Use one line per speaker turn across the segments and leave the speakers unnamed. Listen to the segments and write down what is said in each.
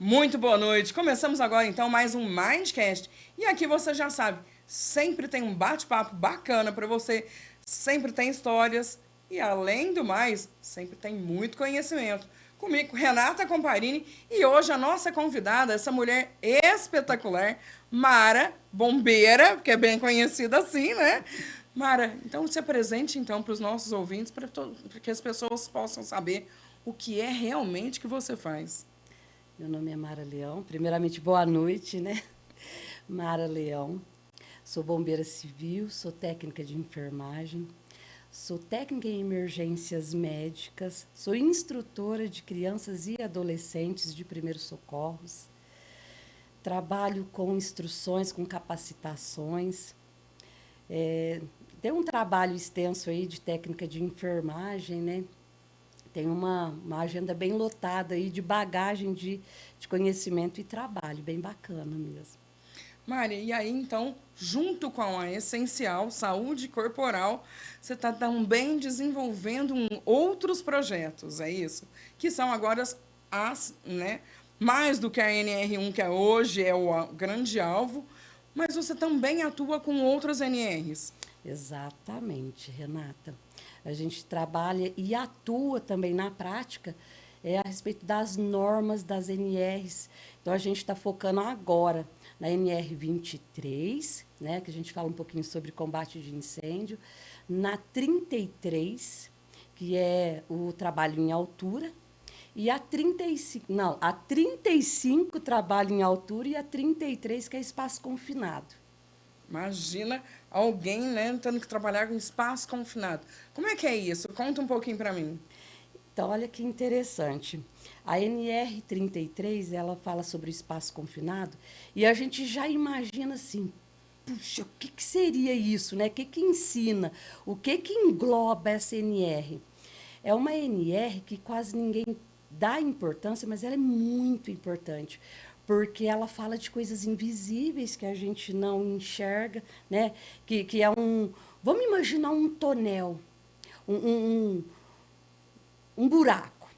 Muito boa noite. Começamos agora então mais um Mindcast. E aqui você já sabe, sempre tem um bate-papo bacana para você, sempre tem histórias e além do mais, sempre tem muito conhecimento. Comigo, Renata Comparini, e hoje a nossa convidada, essa mulher espetacular, Mara Bombeira, que é bem conhecida assim, né? Mara, então se apresente então para os nossos ouvintes, para que as pessoas possam saber o que é realmente que você faz.
Meu nome é Mara Leão. Primeiramente, boa noite, né? Mara Leão. Sou bombeira civil, sou técnica de enfermagem, sou técnica em emergências médicas, sou instrutora de crianças e adolescentes de primeiros socorros. Trabalho com instruções, com capacitações. É, Tem um trabalho extenso aí de técnica de enfermagem, né? Tem uma agenda bem lotada aí de bagagem de conhecimento e trabalho, bem bacana mesmo.
Maria, e aí então, junto com a essencial saúde corporal, você está também desenvolvendo outros projetos, é isso? Que são agora né? Mais do que a NR1, que é hoje é o grande alvo, mas você também atua com outras NRs.
Exatamente, Renata. A gente trabalha e atua também na prática a respeito das normas das NRs. Então, a gente está focando agora na NR 23, né, que a gente fala um pouquinho sobre combate de incêndio, na 33, que é o trabalho em altura, e a 35, não, a 35 trabalho em altura e a 33 que é espaço confinado.
Imagina alguém, né, tendo que trabalhar com espaço confinado. Como é que é isso? Conta um pouquinho para mim.
Então, olha que interessante. A NR 33, ela fala sobre o espaço confinado e a gente já imagina assim, puxa, o que, que seria isso, né? O que, que ensina? O que engloba essa NR? É uma NR que quase ninguém dá importância, mas ela é muito importante, porque ela fala de coisas invisíveis que a gente não enxerga, né? Que é um... Vamos imaginar um tonel, um, um, um um buraco,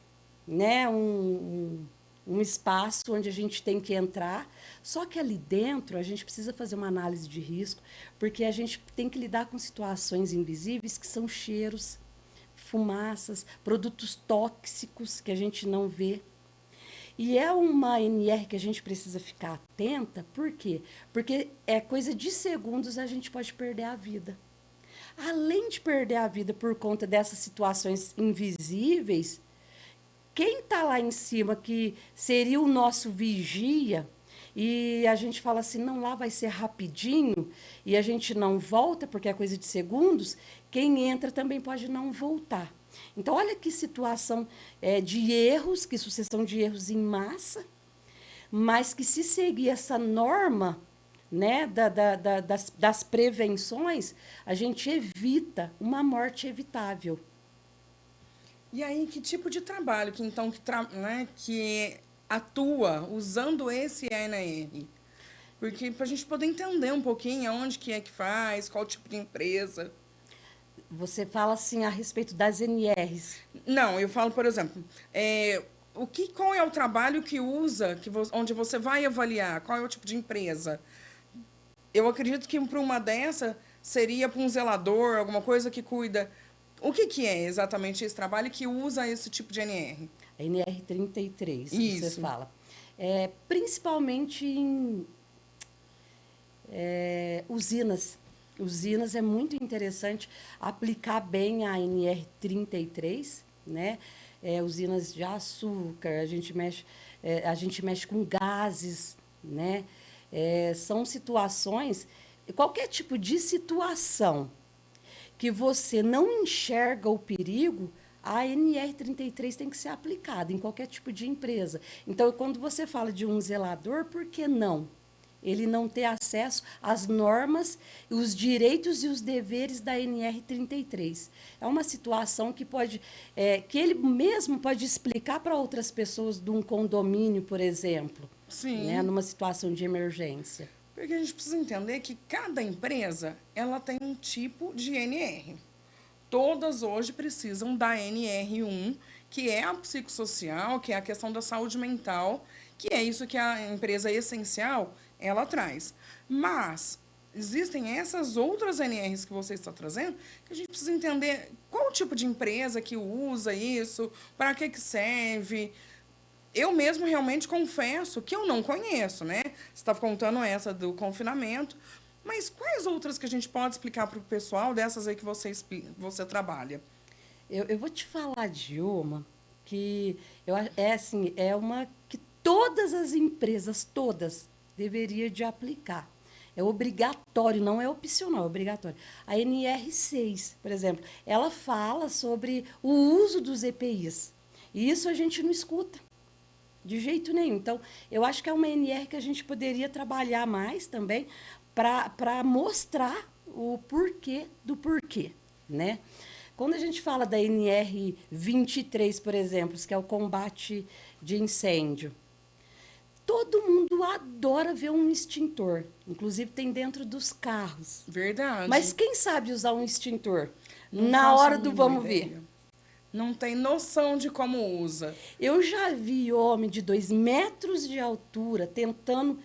né? Um espaço onde a gente tem que entrar. Só que ali dentro a gente precisa fazer uma análise de risco, porque a gente tem que lidar com situações invisíveis que são cheiros, fumaças, produtos tóxicos que a gente não vê. E é uma NR que a gente precisa ficar atenta, por quê? Porque é coisa de segundos a gente pode perder a vida. Além de perder a vida por conta dessas situações invisíveis, quem está lá em cima, que seria o nosso vigia, e a gente fala assim, não, lá vai ser rapidinho, e a gente não volta, porque é coisa de segundos, quem entra também pode não voltar. Então, olha que situação de erros, que sucessão de erros em massa, mas que se seguir essa norma, né, das prevenções, a gente evita uma morte evitável.
E aí, que tipo de trabalho que então né, que atua usando esse ANR? Porque para a gente poder entender um pouquinho aonde que é que faz, qual tipo de empresa.
Você fala assim a respeito das NRs.
Não, eu falo, por exemplo, qual é o trabalho que usa, onde você vai avaliar, qual é o tipo de empresa? Eu acredito que para uma dessa seria para um zelador, alguma coisa que cuida. O que é exatamente esse trabalho que usa esse tipo de NR?
A NR 33, você
Isso.
fala. Principalmente em usinas. Usinas é muito interessante aplicar bem a NR 33, né? Usinas de açúcar, a gente mexe com gases, né? São situações, qualquer tipo de situação que você não enxerga o perigo, a NR 33 tem que ser aplicada em qualquer tipo de empresa. Então, quando você fala de um zelador, por que não? Ele não ter acesso às normas, os direitos e os deveres da NR 33. É uma situação que que ele mesmo pode explicar para outras pessoas de um condomínio, por exemplo, né,
Sim.
numa situação de emergência.
Porque a gente precisa entender que cada empresa ela tem um tipo de NR. Todas hoje precisam da NR1, que é a psicossocial, que é a questão da saúde mental, que é isso que a empresa essencial, ela traz. Mas existem essas outras NRs que você está trazendo, que a gente precisa entender qual o tipo de empresa que usa isso, para que serve. Eu mesmo realmente confesso que eu não conheço, né? Você estava contando essa do confinamento, mas quais outras que a gente pode explicar para o pessoal dessas aí que você trabalha?
Eu vou te falar de uma que é assim, é uma que todas as empresas, todas, deveriam de aplicar. É obrigatório, não é opcional, é obrigatório. A NR6, por exemplo, ela fala sobre o uso dos EPIs. E isso a gente não escuta. De jeito nenhum. Então, eu acho que é uma NR que a gente poderia trabalhar mais também para mostrar o porquê do porquê, né? Quando a gente fala da NR 23, por exemplo, que é o combate de incêndio, todo mundo adora ver um extintor. Inclusive, tem dentro dos carros. Mas
Verdade.
quem sabe usar um extintor?
Não
Na
faço a
hora do
mínima
vamos ver.
ideia. Não tem noção de como usa.
Eu já vi homem de 2 metros de altura tentando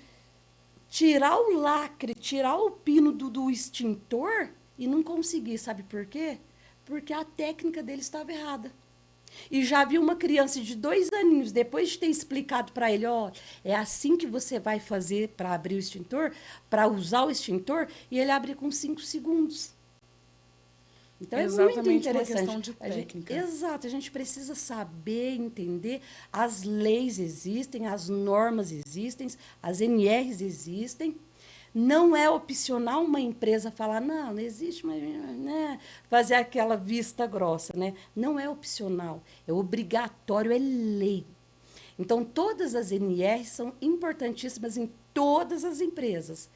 tirar o lacre, tirar o pino do extintor e não consegui. Sabe por quê? Porque a técnica dele estava errada. E já vi uma criança de 2 aninhos, depois de ter explicado para ele, ó, é assim que você vai fazer para abrir o extintor, para usar o extintor, e ele abre com 5 segundos. Então é muito
Exatamente uma
interessante.
questão de técnica.
Exato, a gente precisa saber, entender. As leis existem, as normas existem, as NRs existem. Não é opcional uma empresa falar, não, não existe, mas né, fazer aquela vista grossa, né? Não é opcional, é obrigatório, é lei. Então, todas as NRs são importantíssimas em todas as empresas.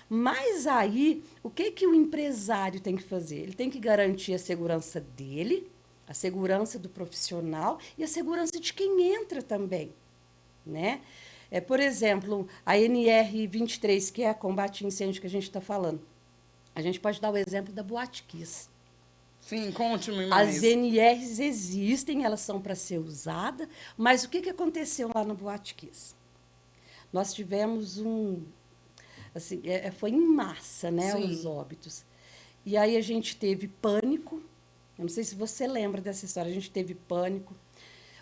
Mas aí, o que, que o empresário tem que fazer? Ele tem que garantir a segurança dele, a segurança do profissional e a segurança de quem entra também, né? Por exemplo, a NR 23, que é a combate a incêndio que a gente está falando. A gente pode dar o exemplo da Boate Kiss.
Sim, conte-me
As
mais.
NRs existem, elas são para ser usadas, mas o que, que aconteceu lá no Boate Kiss? Nós tivemos assim, foi em massa, né, os
Sim.
óbitos. E aí a gente teve pânico. Eu não sei se você lembra dessa história, a gente teve pânico.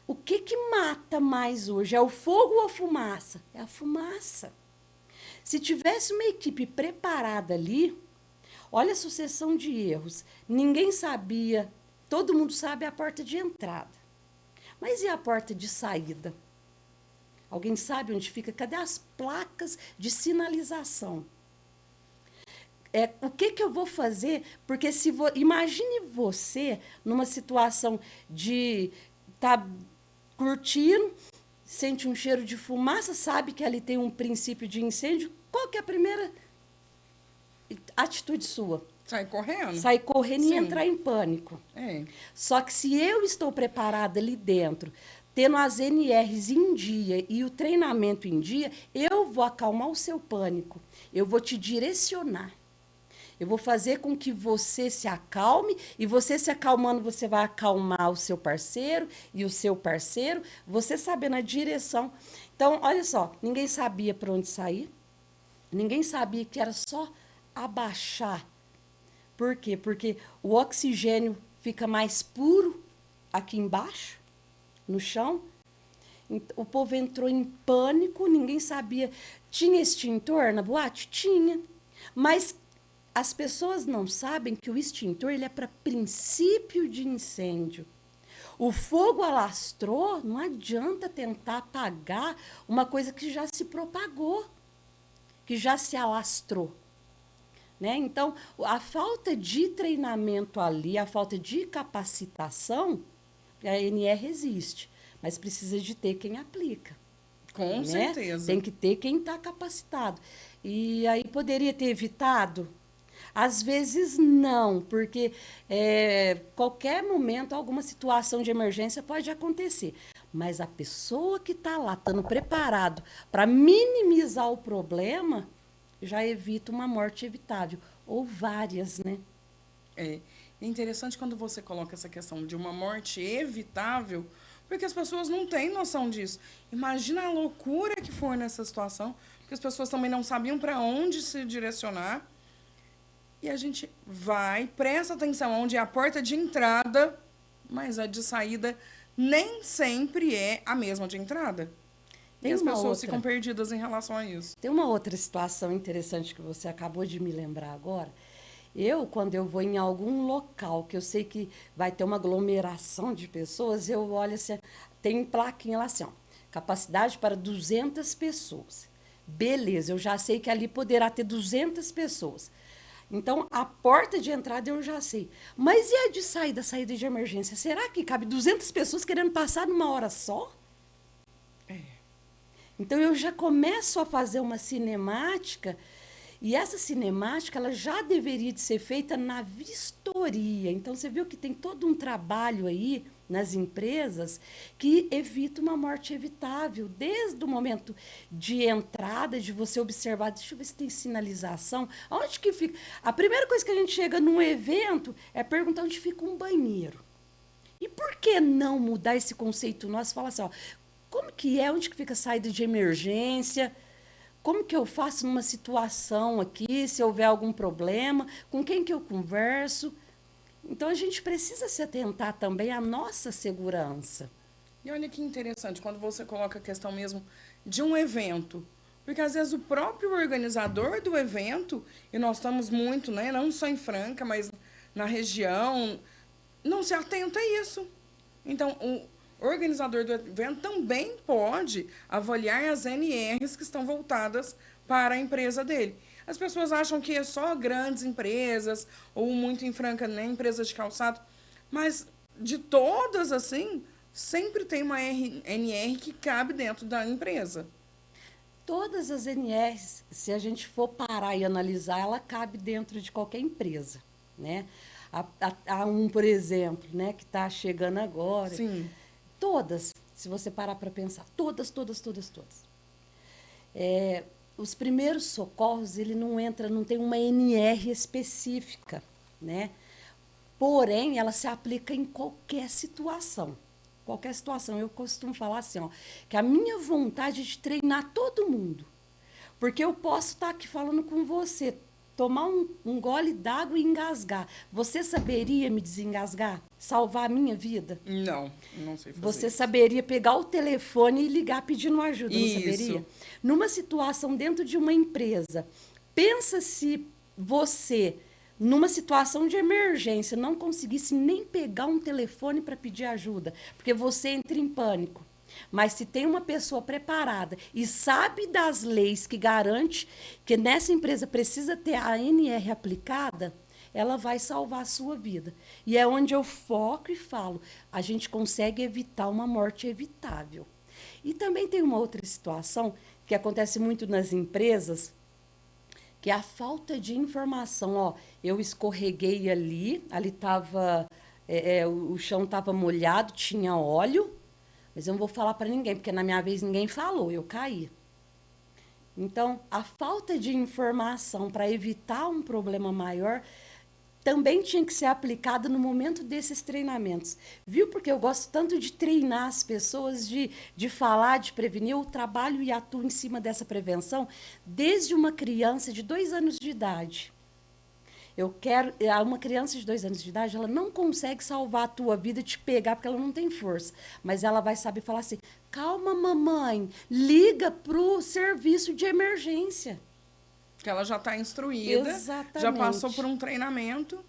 O que que mata mais hoje? É o fogo ou a fumaça? É a fumaça. Se tivesse uma equipe preparada ali, olha a sucessão de erros. Ninguém sabia, todo mundo sabe a porta de entrada. Mas e a porta de saída? Alguém sabe onde fica? Cadê as placas de sinalização? O que, que eu vou fazer? Porque imagine você numa situação de estar curtindo, sente um cheiro de fumaça, sabe que ali tem um princípio de incêndio. Qual que é a primeira atitude sua?
Sai correndo?
Sair correndo e
Sim.
entrar em pânico.
É.
Só que se eu estou preparada ali dentro, tendo as NRs em dia e o treinamento em dia, eu vou acalmar o seu pânico. Eu vou te direcionar. Eu vou fazer com que você se acalme e você se acalmando, você vai acalmar o seu parceiro e o seu parceiro, você sabendo a direção. Então, olha só, ninguém sabia para onde sair, ninguém sabia que era só abaixar. Por quê? Porque o oxigênio fica mais puro aqui embaixo, no chão. O povo entrou em pânico, ninguém sabia. Tinha extintor na boate? Tinha. Mas as pessoas não sabem que o extintor ele é para princípio de incêndio. O fogo alastrou, não adianta tentar apagar uma coisa que já se propagou, que já se alastrou. Né? Então, a falta de treinamento ali, a falta de capacitação, a NR existe, mas precisa de ter quem aplica.
Com
Né?
certeza.
Tem que ter quem está capacitado. E aí poderia ter evitado? Às vezes não, porque qualquer momento, alguma situação de emergência pode acontecer. Mas a pessoa que está lá, estando preparado para minimizar o problema, já evita uma morte evitável. Ou várias, né?
É interessante quando você coloca essa questão de uma morte evitável, Porque as pessoas não têm noção disso. Imagina a loucura que foi nessa situação, porque as pessoas também não sabiam para onde se direcionar. E a gente vai, presta atenção onde é a porta de entrada, mas a de saída nem sempre é a mesma de entrada.
Tem
e as
uma
pessoas
outra.
ficam perdidas em relação a isso.
Tem uma outra situação interessante que você acabou de me lembrar agora. Quando eu vou em algum local que eu sei que vai ter uma aglomeração de pessoas, eu olho assim, tem plaquinha lá assim, ó, capacidade para 200 pessoas. Beleza, eu já sei que ali poderá ter 200 pessoas. Então, a porta de entrada eu já sei. Mas e a de saída, saída de emergência? Será que cabe 200 pessoas querendo passar numa hora só? Então, eu já começo a fazer uma cinemática, e essa cinemática ela já deveria de ser feita na vistoria. Então, você viu que tem todo um trabalho aí nas empresas que evita uma morte evitável, desde o momento de entrada, de você observar, deixa eu ver se tem sinalização, onde que fica. A primeira coisa que a gente chega num evento é perguntar onde fica um banheiro. E por que não mudar esse conceito nosso e falar assim, ó, como que é, onde que fica a saída de emergência? Como que eu faço numa situação aqui, se houver algum problema? Com quem que eu converso? Então, a gente precisa se atentar também à nossa segurança.
E olha que interessante, quando você coloca a questão mesmo de um evento. Porque às vezes o próprio organizador do evento, e nós estamos muito, né, não só em Franca, mas na região, não se atenta a isso. Então, o organizador do evento também pode avaliar as NRs que estão voltadas para a empresa dele. As pessoas acham que é só grandes empresas, ou muito em Franca, né, empresas de calçado, mas de todas, assim, sempre tem uma NR que cabe dentro da empresa.
Todas as NRs, se a gente for parar e analisar, ela cabe dentro de qualquer empresa, né? Há um, por exemplo, né, que está chegando agora.
Sim.
Todas, se você parar para pensar, todas, todas, todas, todas. Os primeiros socorros, ele não entra, não tem uma NR específica, né? Porém, ela se aplica em qualquer situação. Qualquer situação. Eu costumo falar assim, ó, que a minha vontade é de treinar todo mundo. Porque eu posso estar aqui falando com você, tomar um gole d'água e engasgar. Você saberia me desengasgar? Salvar a minha vida?
Não sei fazer
Você
isso.
saberia pegar o telefone e ligar pedindo ajuda, não
Isso.
saberia? Numa situação dentro de uma empresa, pensa se você, numa situação de emergência, não conseguisse nem pegar um telefone para pedir ajuda, porque você entra em pânico. Mas se tem uma pessoa preparada e sabe das leis que garante que nessa empresa precisa ter a NR aplicada, ela vai salvar a sua vida. E é onde eu foco e falo, a gente consegue evitar uma morte evitável. E também tem uma outra situação que acontece muito nas empresas, que é a falta de informação. Ó, eu escorreguei ali estava, o chão estava molhado, tinha óleo, mas eu não vou falar para ninguém, porque na minha vez ninguém falou, eu caí. Então, a falta de informação para evitar um problema maior também tinha que ser aplicada no momento desses treinamentos. Viu? Porque eu gosto tanto de treinar as pessoas, de falar, de prevenir. Eu trabalho e atuo em cima dessa prevenção desde uma criança de 2 anos de idade. Uma criança de 2 anos de idade, ela não consegue salvar a tua vida, te pegar, porque ela não tem força. Mas ela vai saber falar assim, calma, mamãe, liga para o serviço de emergência.
Que ela já está instruída,
Exatamente.
já passou por um treinamento.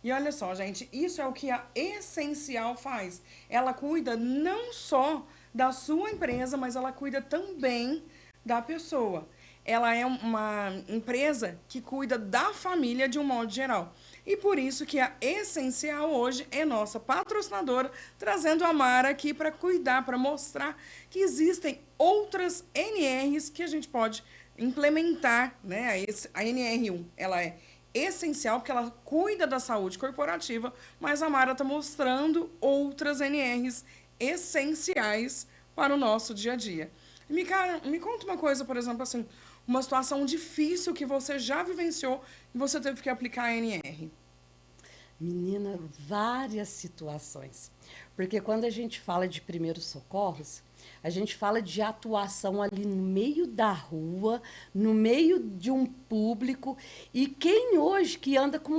E olha só, gente, isso é o que a Essencial faz. Ela cuida não só da sua empresa, mas ela cuida também da pessoa. Ela é uma empresa que cuida da família de um modo geral. E por isso que a Essencial hoje é nossa patrocinadora, trazendo a Mara aqui para cuidar, para mostrar que existem outras NRs que a gente pode implementar, né? A NR1, ela é essencial porque ela cuida da saúde corporativa, mas a Mara está mostrando outras NRs essenciais para o nosso dia a dia. Me conta uma coisa, por exemplo, assim, uma situação difícil que você já vivenciou e você teve que aplicar a NR.
Menina, várias situações. Porque quando a gente fala de primeiros socorros, a gente fala de atuação ali no meio da rua, no meio de um público. E quem hoje que anda com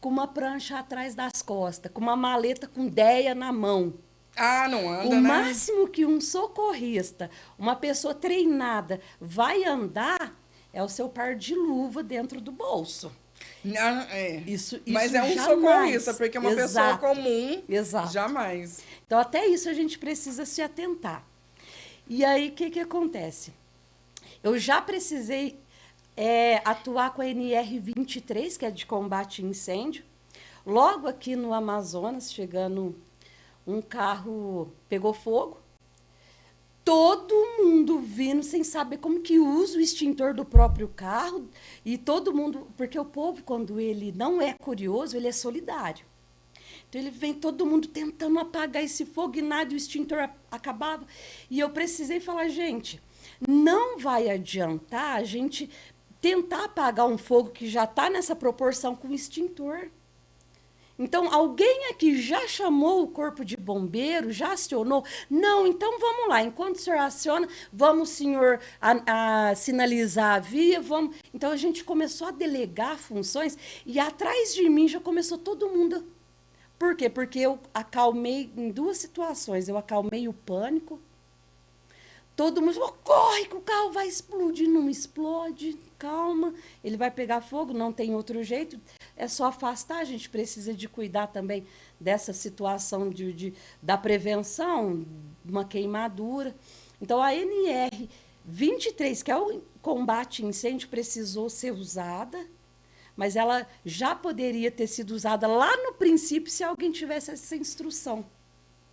uma prancha atrás das costas, com uma maleta com ideia na mão?
Ah, não
O
anda, né?
máximo que um socorrista, uma pessoa treinada, vai andar é o seu par de luva dentro do bolso.
Ah, é. Mas
Isso
é um socorrista,
jamais.
porque uma pessoa
Exato,
comum,
exato.
jamais.
Então, até isso a gente precisa se atentar. E aí, o que, que acontece? Eu já precisei atuar com a NR 23, que é de combate a incêndio. Logo aqui no Amazonas, chegando um carro, pegou fogo. Todo mundo vindo sem saber como que usa o extintor do próprio carro. E todo mundo, porque o povo, quando ele não é curioso, ele é solidário. Então ele vem todo mundo tentando apagar esse fogo e nada, o extintor acabava. E eu precisei falar, gente, não vai adiantar a gente tentar apagar um fogo que já está nessa proporção com o extintor. Então, alguém aqui já chamou o corpo de bombeiro, já acionou? Não, então vamos lá. Enquanto o senhor aciona, vamos, senhor, a sinalizar a via, vamos. Então, a gente começou a delegar funções e atrás de mim já começou todo mundo. Por quê? Porque eu acalmei em duas situações. Eu acalmei o pânico. Todo mundo falou, corre que o carro vai explodir. Não explode, calma. Ele vai pegar fogo, não tem outro jeito. É só afastar. A gente precisa de cuidar também dessa situação da prevenção, uma queimadura. Então, a NR 23, que é o combate a incêndio, precisou ser usada, mas ela já poderia ter sido usada lá no princípio se alguém tivesse essa instrução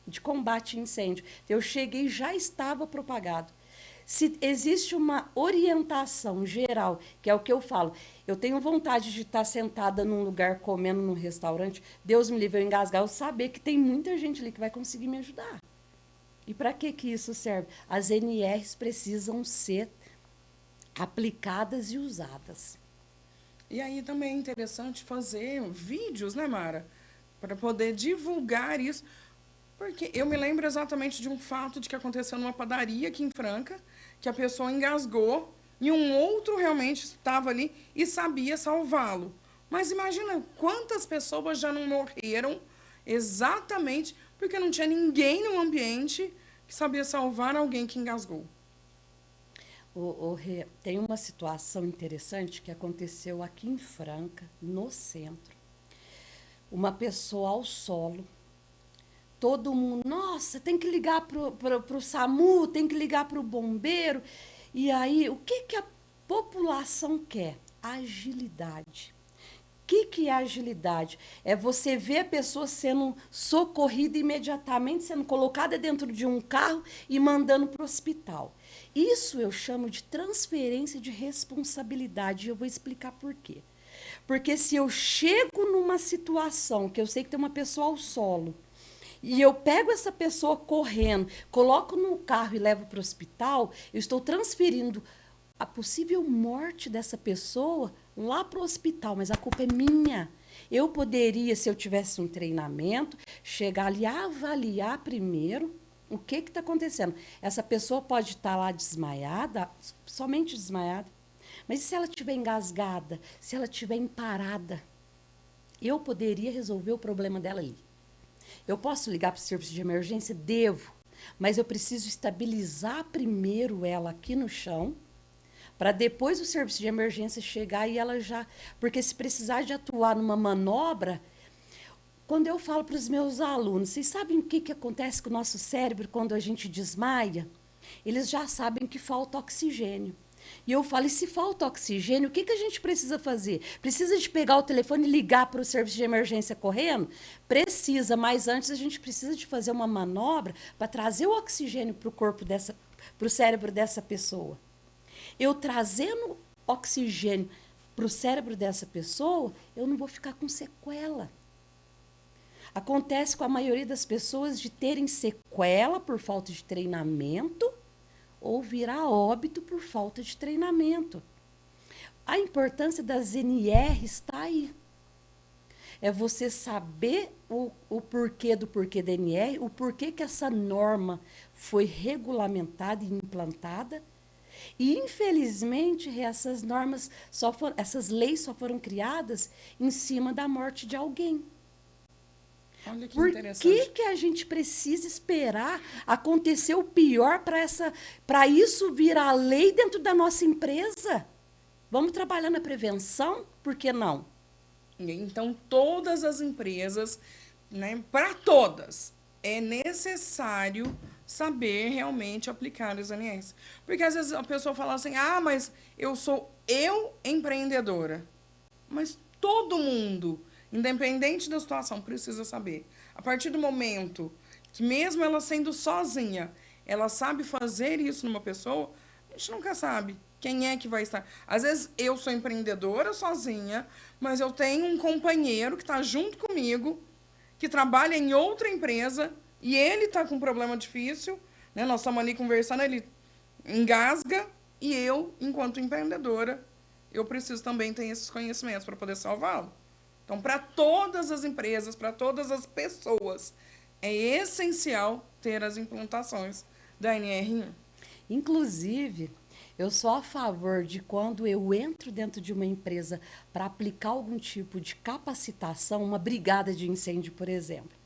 de combate a incêndio. Eu cheguei e já estava propagado. Se existe uma orientação geral, que é o que eu falo, eu tenho vontade de estar sentada num lugar comendo num restaurante, Deus me livre eu engasgar, eu saber que tem muita gente ali que vai conseguir me ajudar. E para que isso serve? As NRs precisam ser aplicadas e usadas.
E aí também é interessante fazer vídeos, né, Mara? Para poder divulgar isso. Porque eu me lembro exatamente de um fato de que aconteceu numa padaria aqui em Franca, que a pessoa engasgou e um outro realmente estava ali e sabia salvá-lo. Mas imagina quantas pessoas já não morreram exatamente porque não tinha ninguém no ambiente que sabia salvar alguém que engasgou.
Tem uma situação interessante que aconteceu aqui em Franca, no centro. Uma pessoa ao solo, todo mundo, nossa, tem que ligar pro SAMU, tem que ligar pro bombeiro. E aí, o que a população quer? Agilidade. O que é agilidade? É você ver a pessoa sendo socorrida imediatamente, sendo colocada dentro de um carro e mandando para o hospital. Isso eu chamo de transferência de responsabilidade e eu vou explicar por quê. Porque se eu chego numa situação que eu sei que tem uma pessoa ao solo, e eu pego essa pessoa correndo, coloco no carro e levo para o hospital, eu estou transferindo a possível morte dessa pessoa lá para o hospital, mas a culpa é minha. Eu poderia, se eu tivesse um treinamento, chegar ali, avaliar primeiro o que está acontecendo. Essa pessoa pode estar lá desmaiada, somente desmaiada, mas e se ela estiver engasgada, se ela estiver emparada? Eu poderia resolver o problema dela ali. Eu posso ligar para o serviço de emergência? Devo, mas eu preciso estabilizar primeiro ela aqui no chão, para depois o serviço de emergência chegar e ela já... Porque se precisar de atuar numa manobra, quando eu falo para os meus alunos, vocês sabem o que acontece com o nosso cérebro quando a gente desmaia? Eles já sabem que falta oxigênio. E eu falo, e se falta oxigênio, o que a gente precisa fazer? Precisa de pegar o telefone e ligar para o serviço de emergência correndo? Precisa, mas antes a gente precisa de fazer uma manobra para trazer o oxigênio para o corpo dessa, para o cérebro dessa pessoa. Eu trazendo oxigênio para o cérebro dessa pessoa, eu não vou ficar com sequela. Acontece com a maioria das pessoas de terem sequela por falta de treinamento ou virar óbito por falta de treinamento. A importância das NR está aí. é você saber o porquê do porquê da NR, o porquê que essa norma foi regulamentada e implantada. E, infelizmente, essas normas, essas leis só foram criadas em cima da morte de alguém.
Olha que
Por
interessante.
que a gente precisa esperar acontecer o pior para isso virar lei dentro da nossa empresa? Vamos trabalhar na prevenção? Por que não?
Então, todas as empresas, né, para todas, é necessário saber realmente aplicar os ANS. Porque às vezes a pessoa fala assim: ah, mas eu sou empreendedora. Mas todo mundo, independente da situação, precisa saber. A partir do momento que, mesmo ela sendo sozinha, ela sabe fazer isso numa pessoa, a gente nunca sabe quem é que vai estar. Às vezes eu sou empreendedora sozinha, mas eu tenho um companheiro que está junto comigo, que trabalha em outra empresa, e ele está com um problema difícil, né? Nós estamos ali conversando, ele engasga, e eu, enquanto empreendedora, eu preciso também ter esses conhecimentos para poder salvá-lo. Então, para todas as empresas, para todas as pessoas, é essencial ter as implantações da NR1.
Inclusive, eu sou a favor de quando eu entro dentro de uma empresa para aplicar algum tipo de capacitação, uma brigada de incêndio, por exemplo.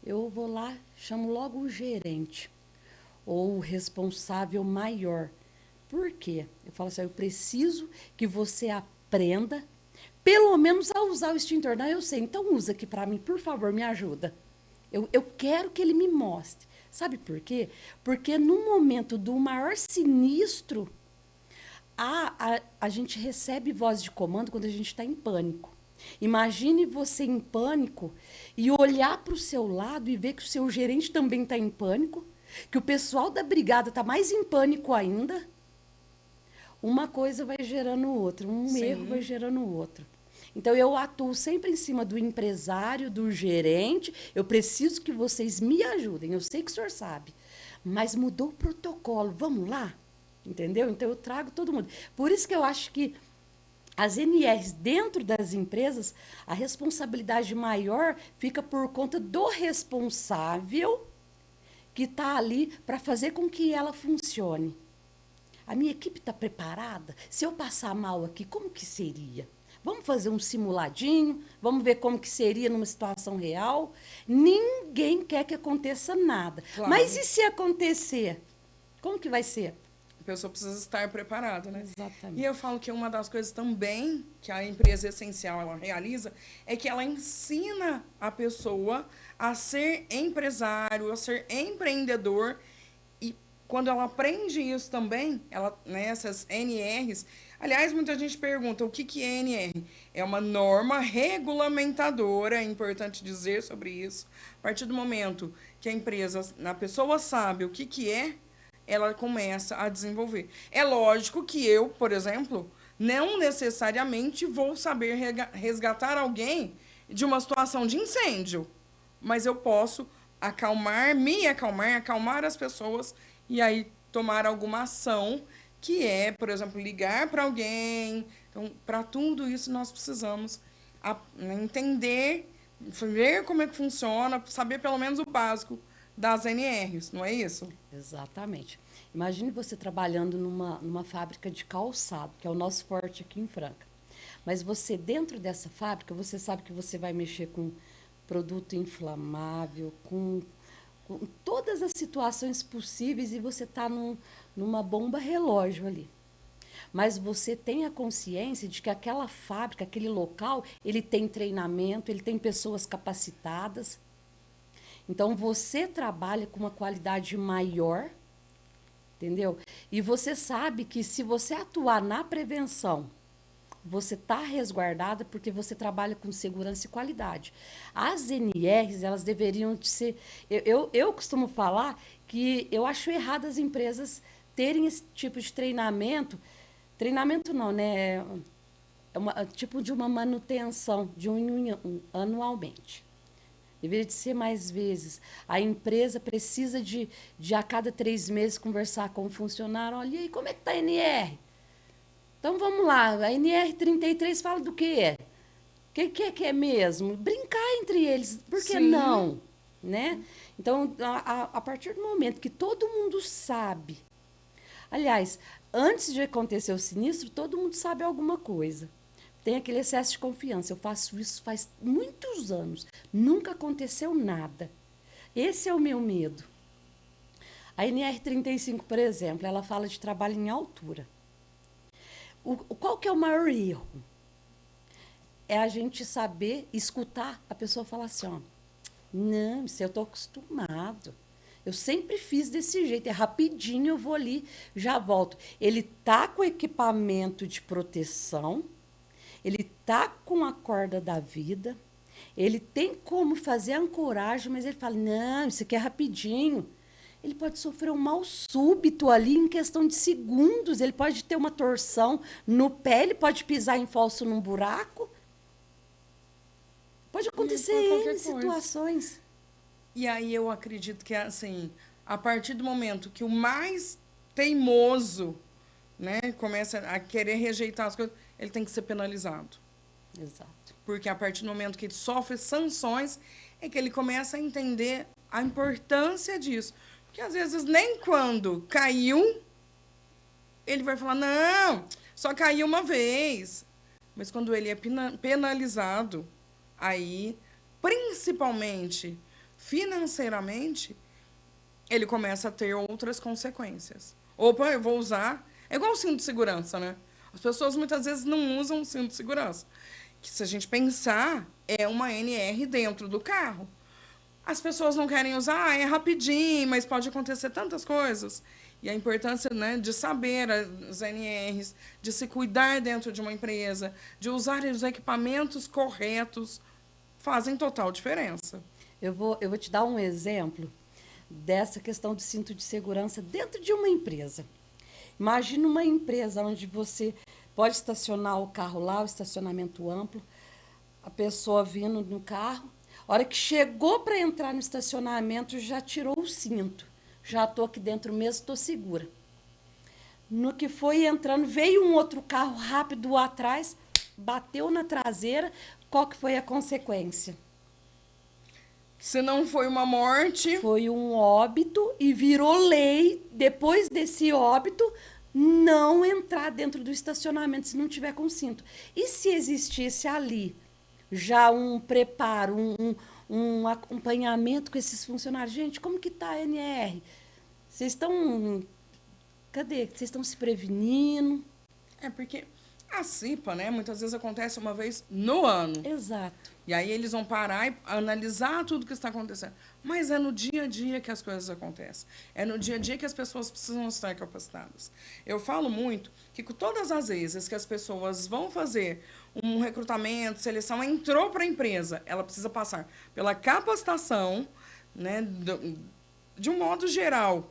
Eu vou lá, chamo logo o gerente ou o responsável maior. Por quê? Eu falo assim, eu preciso que você aprenda, pelo menos a usar o extintor. Não, eu sei, então usa aqui para mim, por favor, me ajuda. Eu quero que ele me mostre. Sabe por quê? Porque no momento do maior sinistro, a gente recebe voz de comando quando a gente está em pânico. Imagine você em pânico e olhar para o seu lado e ver que o seu gerente também está em pânico, que o pessoal da brigada está mais em pânico ainda. Uma coisa vai gerando outra, erro vai gerando outro. Então, eu atuo sempre em cima do empresário, do gerente. Eu preciso que vocês me ajudem. Eu sei que o senhor sabe. Mas mudou o protocolo. Vamos lá? Entendeu? Então, eu trago todo mundo. Por isso que eu acho que as NRs dentro das empresas, a responsabilidade maior fica por conta do responsável que está ali para fazer com que ela funcione. A minha equipe está preparada? Se eu passar mal aqui, como que seria? Vamos fazer um simuladinho, vamos ver como que seria numa situação real. Ninguém quer que aconteça nada.
Claro.
Mas e se acontecer? Como que vai ser?
A pessoa precisa estar preparada, né?
Exatamente.
E eu falo que uma das coisas também que a empresa essencial ela realiza é que ela ensina a pessoa a ser empresário, a ser empreendedor. E quando ela aprende isso também, ela, né, essas NRs. Aliás, muita gente pergunta o que é NR? É uma norma regulamentadora, é importante dizer sobre isso. A partir do momento que a pessoa sabe o que é, ela começa a desenvolver. É lógico que eu, por exemplo, não necessariamente vou saber resgatar alguém de uma situação de incêndio, mas eu posso acalmar as pessoas e aí tomar alguma ação que é, por exemplo, ligar para alguém. Então, para tudo isso, nós precisamos entender, ver como é que funciona, saber pelo menos o básico das NRs, não é isso?
Exatamente. Imagine você trabalhando numa fábrica de calçado, que é o nosso forte aqui em Franca. Mas você, dentro dessa fábrica, você sabe que você vai mexer com produto inflamável, com todas as situações possíveis e você está numa bomba relógio ali. Mas você tem a consciência de que aquela fábrica, aquele local, ele tem treinamento, ele tem pessoas capacitadas. Então, você trabalha com uma qualidade maior, entendeu? E você sabe que se você atuar na prevenção, você está resguardada porque você trabalha com segurança e qualidade. As NRs, elas deveriam ser... Eu costumo falar que eu acho errado as empresas terem esse tipo de treinamento. Treinamento não, né? É tipo de uma manutenção de anualmente. Deveria de ser mais vezes. A empresa precisa de a cada 3 meses conversar com o funcionário. Olha, e aí, como é que está a NR? Então, vamos lá. A NR 33 fala do quê? que é mesmo? Brincar entre eles, por que
Sim.
não? Né? Então, a partir do momento que todo mundo sabe, aliás, antes de acontecer o sinistro, todo mundo sabe alguma coisa. Tem aquele excesso de confiança. Eu faço isso faz muitos anos. Nunca aconteceu nada. Esse é o meu medo. A NR35, por exemplo, ela fala de trabalho em altura. Qual que é o maior erro? É a gente saber escutar a pessoa falar assim, ó, não, isso eu estou acostumado. Eu sempre fiz desse jeito, é rapidinho, eu vou ali, já volto. Ele tá com equipamento de proteção, ele tá com a corda da vida, ele tem como fazer a ancoragem, mas ele fala, não, isso aqui é rapidinho. Ele pode sofrer um mal súbito ali em questão de segundos, ele pode ter uma torção no pé, ele pode pisar em falso num buraco. Pode acontecer
qualquer
em situações.
E aí eu acredito que, assim, a partir do momento que o mais teimoso, né, começa a querer rejeitar as coisas, ele tem que ser penalizado.
Exato.
Porque a partir do momento que ele sofre sanções, é que ele começa a entender a importância disso. Porque às vezes nem quando caiu, ele vai falar, não, só caiu uma vez. Mas quando ele é penalizado, aí, principalmente financeiramente, ele começa a ter outras consequências. Opa, eu vou usar. É igual o cinto de segurança, né? As pessoas muitas vezes não usam o cinto de segurança. Que se a gente pensar, é uma NR dentro do carro. As pessoas não querem usar, é rapidinho, mas pode acontecer tantas coisas. E a importância, né, de saber as NRs, de se cuidar dentro de uma empresa, de usar os equipamentos corretos, fazem total diferença.
Eu vou te dar um exemplo dessa questão do cinto de segurança dentro de uma empresa. Imagina uma empresa onde você pode estacionar o carro lá, o estacionamento amplo, a pessoa vindo no carro, a hora que chegou para entrar no estacionamento, já tirou o cinto. Já estou aqui dentro mesmo, estou segura. No que foi entrando, veio um outro carro rápido atrás, bateu na traseira. Qual que foi a consequência?
Se não foi uma morte...
Foi um óbito e virou lei, depois desse óbito, não entrar dentro do estacionamento se não tiver com cinto. E se existisse ali já um preparo, um acompanhamento com esses funcionários? Gente, como que está a NR? Vocês estão... Cadê? Vocês estão se prevenindo?
É porque a CIPA, né, muitas vezes acontece uma vez no ano.
Exato.
E aí eles vão parar e analisar tudo que está acontecendo. Mas é no dia a dia que as coisas acontecem. É no dia a dia que as pessoas precisam estar capacitadas. Eu falo muito que todas as vezes que as pessoas vão fazer um recrutamento, seleção, entrou para a empresa, ela precisa passar pela capacitação, né, de um modo geral,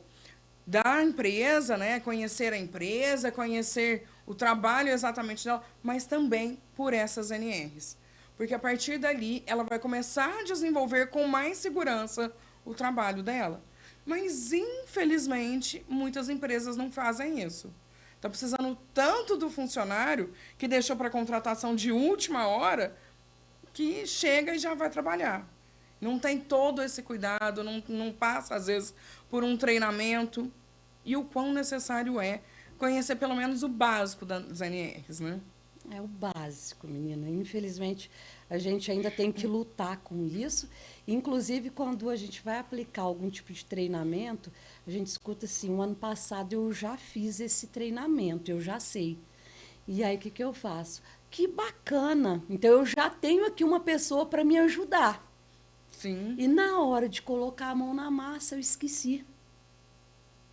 da empresa, né, conhecer a empresa, conhecer o trabalho exatamente dela, mas também por essas NRs. Porque a partir dali, ela vai começar a desenvolver com mais segurança o trabalho dela. Mas, infelizmente, muitas empresas não fazem isso. Está precisando tanto do funcionário que deixou para contratação de última hora que chega e já vai trabalhar. Não tem todo esse cuidado, não passa, às vezes, por um treinamento. E o quão necessário é conhecer pelo menos o básico das NRs, né?
É o básico, menina. Infelizmente, a gente ainda tem que lutar com isso. Inclusive, quando a gente vai aplicar algum tipo de treinamento, a gente escuta assim, o ano passado eu já fiz esse treinamento, eu já sei. E aí, o que eu faço? Que bacana! Então, eu já tenho aqui uma pessoa para me ajudar.
Sim.
E na hora de colocar a mão na massa, eu esqueci.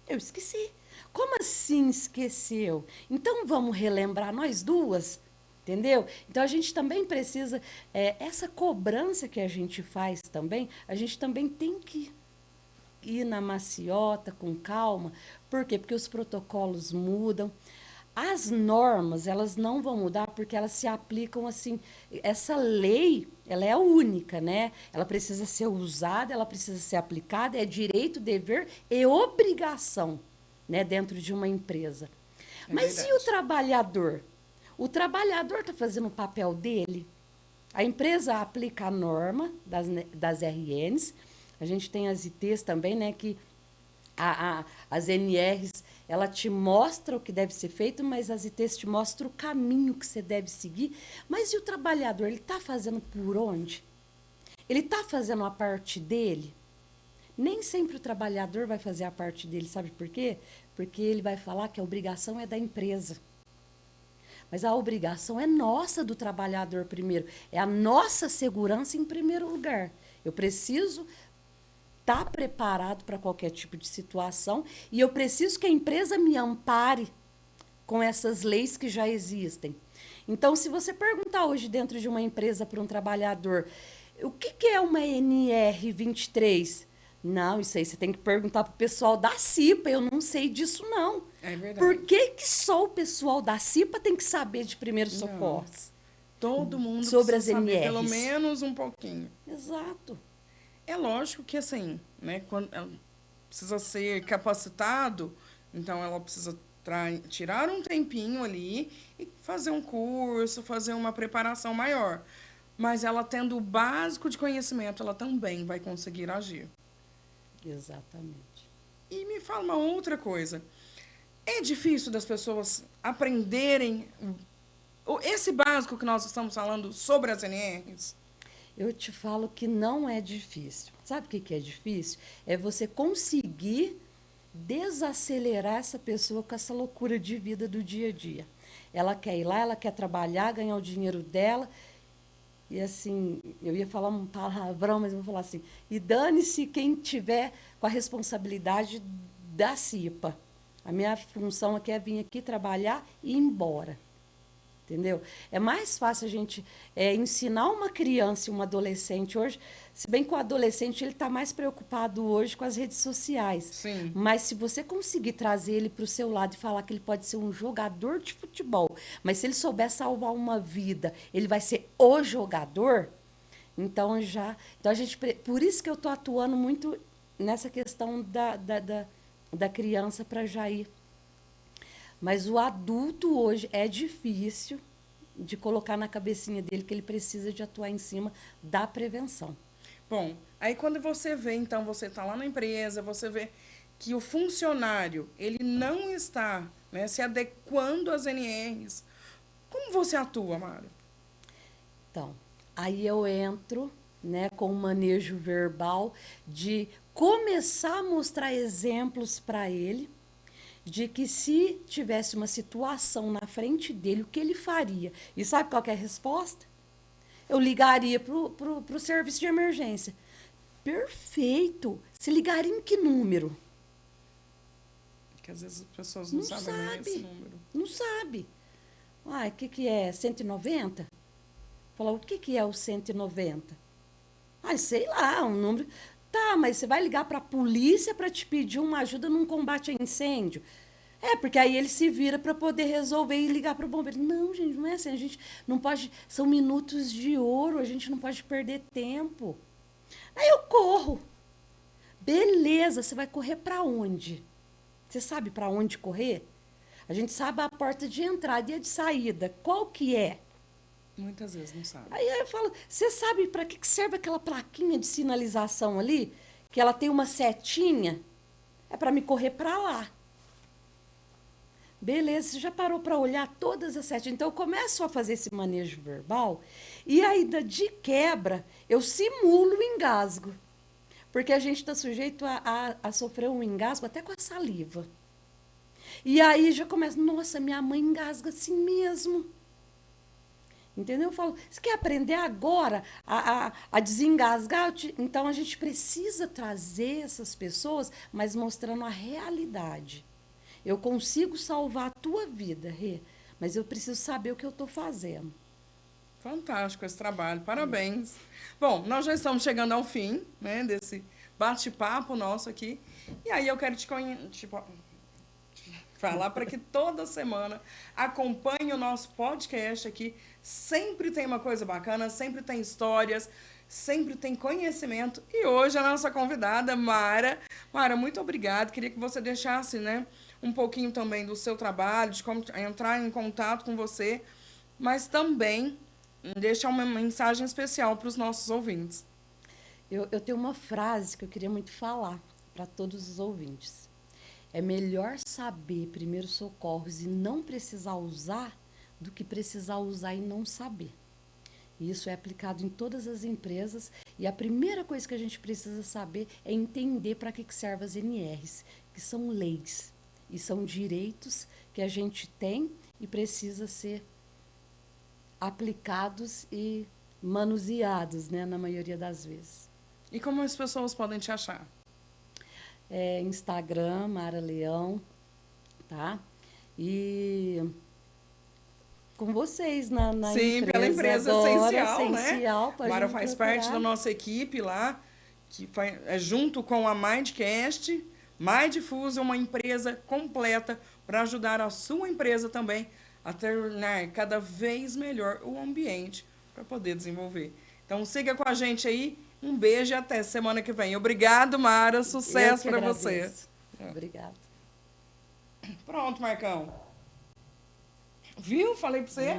Eu esqueci. Como assim esqueceu? Então vamos relembrar nós duas, entendeu? Então a gente também precisa, essa cobrança que a gente faz também, a gente também tem que ir na maciota, com calma. Por quê? Porque os protocolos mudam. As normas, elas não vão mudar porque elas se aplicam assim. Essa lei, ela é única, né? Ela precisa ser usada, ela precisa ser aplicada, é direito, dever e obrigação, né, dentro de uma empresa. Mas
verdade.
e o trabalhador? O trabalhador está fazendo o papel dele? A empresa aplica a norma das RNs, a gente tem as ITs também, né, que as NRs, ela te mostra o que deve ser feito, mas as ITs te mostram o caminho que você deve seguir. Mas e o trabalhador, ele está fazendo por onde? Ele está fazendo a parte dele? Nem sempre o trabalhador vai fazer a parte dele, sabe por quê? Porque ele vai falar que a obrigação é da empresa. Mas a obrigação é nossa do trabalhador primeiro. É a nossa segurança em primeiro lugar. Eu preciso estar preparado para qualquer tipo de situação e eu preciso que a empresa me ampare com essas leis que já existem. Então, se você perguntar hoje dentro de uma empresa para um trabalhador, o que é uma NR23? Não, isso aí você tem que perguntar para o pessoal da CIPA, eu não sei disso não.
É verdade.
Por que só o pessoal da CIPA tem que saber de primeiros
Não.
socorros?
Todo mundo
Sobre as
precisa saber
NRs.
pelo menos um pouquinho.
Exato.
É lógico que, assim, né, quando ela precisa ser capacitado, então ela precisa tirar um tempinho ali e fazer um curso, fazer uma preparação maior. Mas ela tendo o básico de conhecimento, ela também vai conseguir agir.
Exatamente.
E me fala uma outra coisa. É difícil das pessoas aprenderem esse básico que nós estamos falando sobre as NRs?
Eu te falo que não é difícil. Sabe o que é difícil? É você conseguir desacelerar essa pessoa com essa loucura de vida do dia a dia. Ela quer ir lá, ela quer trabalhar, ganhar o dinheiro dela. E assim, eu ia falar um palavrão, mas eu vou falar assim. E dane-se quem tiver com a responsabilidade da CIPA. A minha função aqui é vir aqui trabalhar e ir embora. Entendeu? É mais fácil a gente ensinar uma criança e um adolescente hoje, se bem que o adolescente ele está mais preocupado hoje com as redes sociais.
Sim.
Mas se você conseguir trazer ele para o seu lado e falar que ele pode ser um jogador de futebol, mas se ele souber salvar uma vida, ele vai ser o jogador, então já. Então a gente, por isso que eu estou atuando muito nessa questão da criança para já ir. Mas o adulto hoje é difícil de colocar na cabecinha dele que ele precisa de atuar em cima da prevenção.
Bom, aí quando você vê, então, você está lá na empresa, você vê que o funcionário, ele não está, né, se adequando às NRs, como você atua, Mara?
Então, aí eu entro, né, com o manejo verbal de começar a mostrar exemplos para ele de que se tivesse uma situação na frente dele, o que ele faria? E sabe qual que é a resposta? Eu ligaria para o serviço de emergência. Perfeito! Se ligaria em que número?
Que às vezes as pessoas não sabem nem esse número.
Não sabe. Ah, o que é? 190? Falar, o que é o 190? Ah, sei lá, um número. Tá, mas você vai ligar para a polícia para te pedir uma ajuda num combate a incêndio? É, porque aí ele se vira para poder resolver e ligar para o bombeiro. Não, gente, não é assim. A gente não pode. São minutos de ouro, a gente não pode perder tempo. Aí eu corro. Beleza, você vai correr para onde? Você sabe para onde correr? A gente sabe a porta de entrada e a de saída. Qual que é?
Muitas vezes não sabe.
Aí eu falo, você sabe para que serve aquela plaquinha de sinalização ali? Que ela tem uma setinha? É para me correr para lá. Beleza, você já parou para olhar todas as setinhas? Então eu começo a fazer esse manejo verbal e ainda de quebra eu simulo o engasgo. Porque a gente está sujeito a sofrer um engasgo até com a saliva. E aí já começa, nossa, minha mãe engasga assim mesmo. Entendeu? Eu falo, você quer aprender agora a desengasgar? Então, a gente precisa trazer essas pessoas, mas mostrando a realidade. Eu consigo salvar a tua vida, Rê, mas eu preciso saber o que eu estou fazendo.
Fantástico esse trabalho, parabéns. Bom, nós já estamos chegando ao fim, né, desse bate-papo nosso aqui. E aí eu quero falar para que toda semana acompanhe o nosso podcast aqui. Sempre tem uma coisa bacana, sempre tem histórias, sempre tem conhecimento. E hoje a nossa convidada, Mara. Mara, muito obrigada. Queria que você deixasse, né, um pouquinho também do seu trabalho, de como entrar em contato com você, mas também deixar uma mensagem especial para os nossos ouvintes.
Eu tenho uma frase que eu queria muito falar para todos os ouvintes. É melhor saber primeiros socorros e não precisar usar do que precisar usar e não saber. E isso é aplicado em todas as empresas. E a primeira coisa que a gente precisa saber é entender para que servem as NRs, que são leis e são direitos que a gente tem e precisa ser aplicados e manuseados, né, na maioria das vezes.
E como as pessoas podem te achar?
Instagram, Mara Leão, tá? E com vocês na
Sim,
empresa
pela empresa
agora,
essencial, né?
pra
Mara
gente
faz
procurar.
parte da nossa equipe lá, que é junto com a Mindcast. Mindfuse é uma empresa completa para ajudar a sua empresa também a tornar cada vez melhor o ambiente para poder desenvolver. Então siga com a gente aí. Um beijo e até semana que vem. Obrigado, Mara. Sucesso para você.
Obrigada.
Pronto, Marcão. Viu? Falei para você.